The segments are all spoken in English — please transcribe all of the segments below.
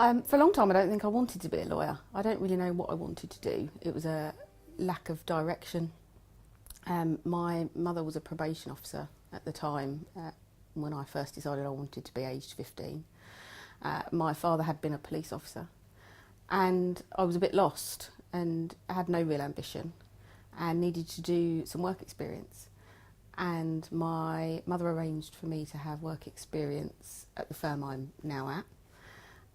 For a long time, I don't think I wanted to be a lawyer. I don't really know what I wanted to do. It was a lack of direction. My mother was a probation officer at the time when I first decided I wanted to be aged 15. My father had been a police officer, and I was a bit lost and had no real ambition and needed to do some work experience. And my mother arranged for me to have work experience at the firm I'm now at.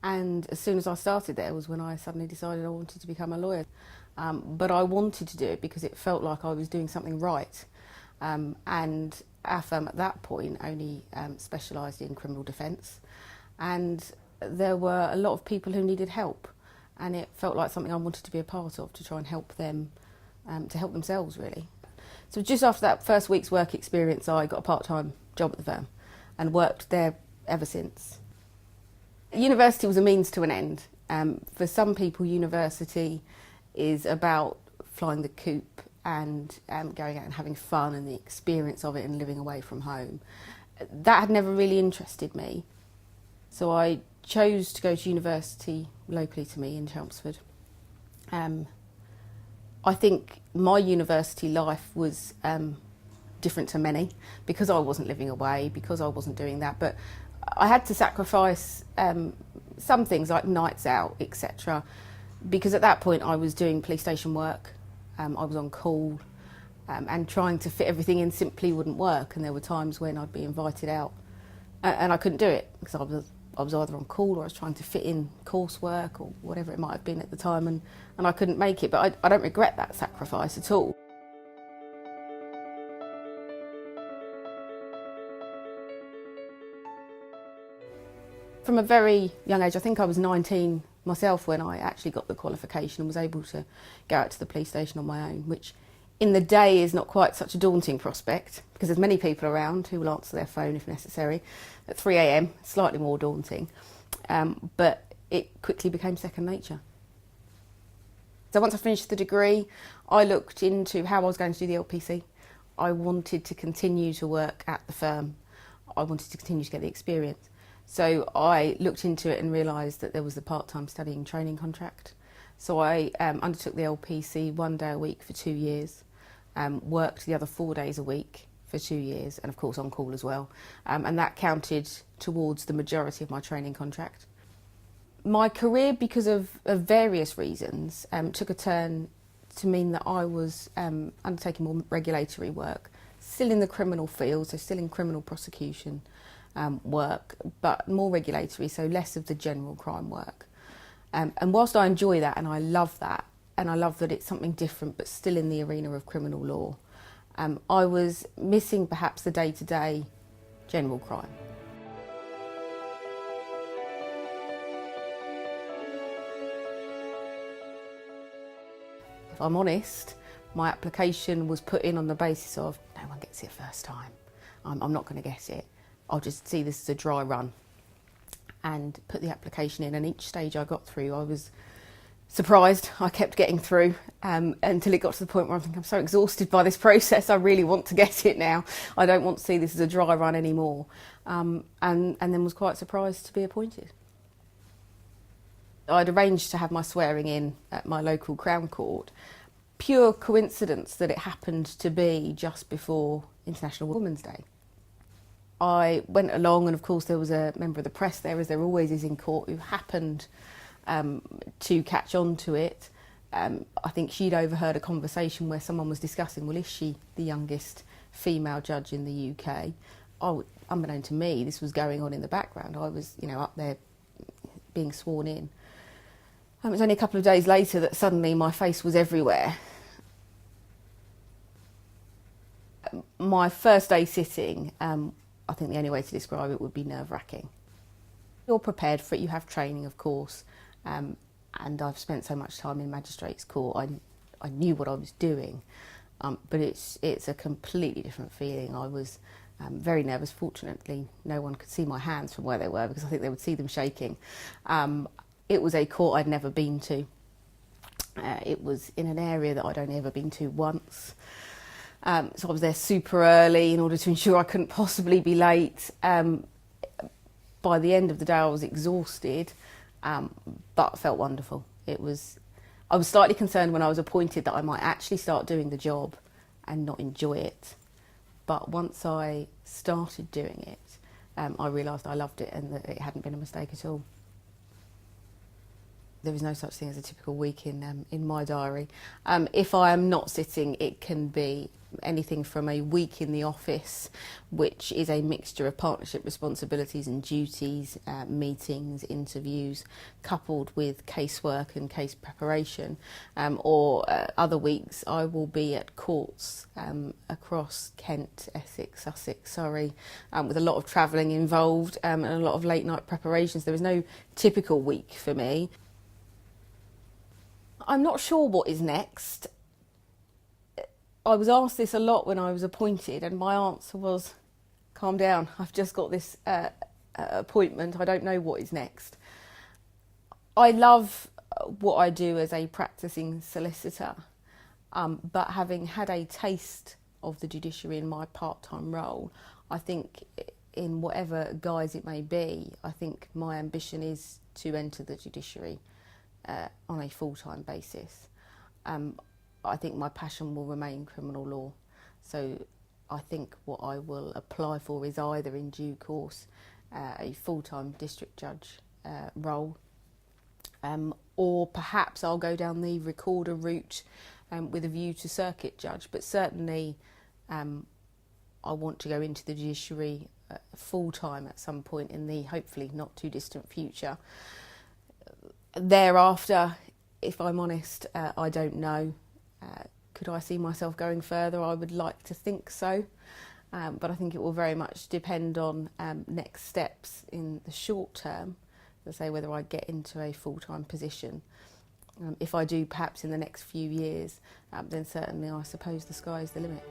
And as soon as I started there was when I suddenly decided I wanted to become a lawyer. But I wanted to do it because it felt like I was doing something right. And our firm at that point only specialised in criminal defence. And there were a lot of people who needed help. And it felt like something I wanted to be a part of, to try and help them, to help themselves really. So just after that first week's work experience, I got a part-time job at the firm and worked there ever since. University was a means to an end. For some people, university is about flying the coop and going out and having fun and the experience of it and living away from home. That had never really interested me. So I chose to go to university locally to me in Chelmsford. I think my university life was different to many because I wasn't living away, because I wasn't doing that. But I had to sacrifice some things like nights out, etc. Because at that point I was doing police station work, I was on call, and trying to fit everything in simply wouldn't work. And there were times when I'd be invited out and I couldn't do it because I was either on call or I was trying to fit in coursework or whatever it might have been at the time, and I couldn't make it. But I don't regret that sacrifice at all. From a very young age, I think I was 19 myself when I actually got the qualification and was able to go out to the police station on my own, which in the day is not quite such a daunting prospect because there's many people around who will answer their phone if necessary. At 3 a.m, slightly more daunting, but it quickly became second nature. So once I finished the degree, I looked into how I was going to do the LPC. I wanted to continue to work at the firm. I wanted to continue to get the experience. So I looked into it and realised that there was the part-time studying training contract. So I undertook the LPC 1 day a week for 2 years, worked the other 4 days a week for 2 years, and of course on call as well. And that counted towards the majority of my training contract. My career, because of various reasons, took a turn to mean that I was undertaking more regulatory work, still in the criminal field, so still in criminal prosecution work, but more regulatory, so less of the general crime work. And whilst I enjoy that and I love that, and I love that it's something different but still in the arena of criminal law, I was missing perhaps the day-to-day general crime. If I'm honest, my application was put in on the basis of no one gets it first time. I'm not going to get it. I'll just see this as a dry run, and put the application in, and each stage I got through I was surprised I kept getting through, until it got to the point where I'm thinking I'm so exhausted by this process, I really want to get it now. I don't want to see this as a dry run anymore, and then was quite surprised to be appointed. I'd arranged to have my swearing in at my local Crown Court. Pure coincidence that it happened to be just before International Women's Day. I went along, and of course there was a member of the press there, as there always is in court, who happened to catch on to it. I think she'd overheard a conversation where someone was discussing, well, is she the youngest female judge in the UK? Oh, unbeknown to me, this was going on in the background. I was, up there being sworn in. It was only a couple of days later that suddenly my face was everywhere. My first day sitting, I think the only way to describe it would be nerve-wracking. You're prepared for it, you have training of course, and I've spent so much time in magistrates court, I knew what I was doing, but it's a completely different feeling. I was very nervous. Fortunately no one could see my hands from where they were because I think they would see them shaking. It was a court I'd never been to. It was in an area that I'd only ever been to once. So I was there super early in order to ensure I couldn't possibly be late. By the end of the day I was exhausted, but felt wonderful. I was slightly concerned when I was appointed that I might actually start doing the job and not enjoy it. But once I started doing it, I realised I loved it and that it hadn't been a mistake at all. There is no such thing as a typical week in my diary. If I am not sitting, it can be anything from a week in the office, which is a mixture of partnership responsibilities and duties, meetings, interviews, coupled with casework and case preparation. Or other weeks I will be at courts across Kent, Essex, Sussex, Surrey, with a lot of travelling involved and a lot of late night preparations. There is no typical week for me. I'm not sure what is next. I was asked this a lot when I was appointed, and my answer was, calm down, I've just got this appointment, I don't know what is next. I love what I do as a practising solicitor, but having had a taste of the judiciary in my part-time role, I think in whatever guise it may be, I think my ambition is to enter the judiciary on a full-time basis. I think my passion will remain criminal law, so I think what I will apply for is either in due course a full-time district judge role, or perhaps I'll go down the recorder route with a view to circuit judge, but certainly I want to go into the judiciary full-time at some point in the hopefully not too distant future. Thereafter, if I'm honest, I don't know. Could I see myself going further? I would like to think so, but I think it will very much depend on next steps in the short term, let's say whether I get into a full-time position. If I do, perhaps in the next few years, then certainly I suppose the sky is the limit.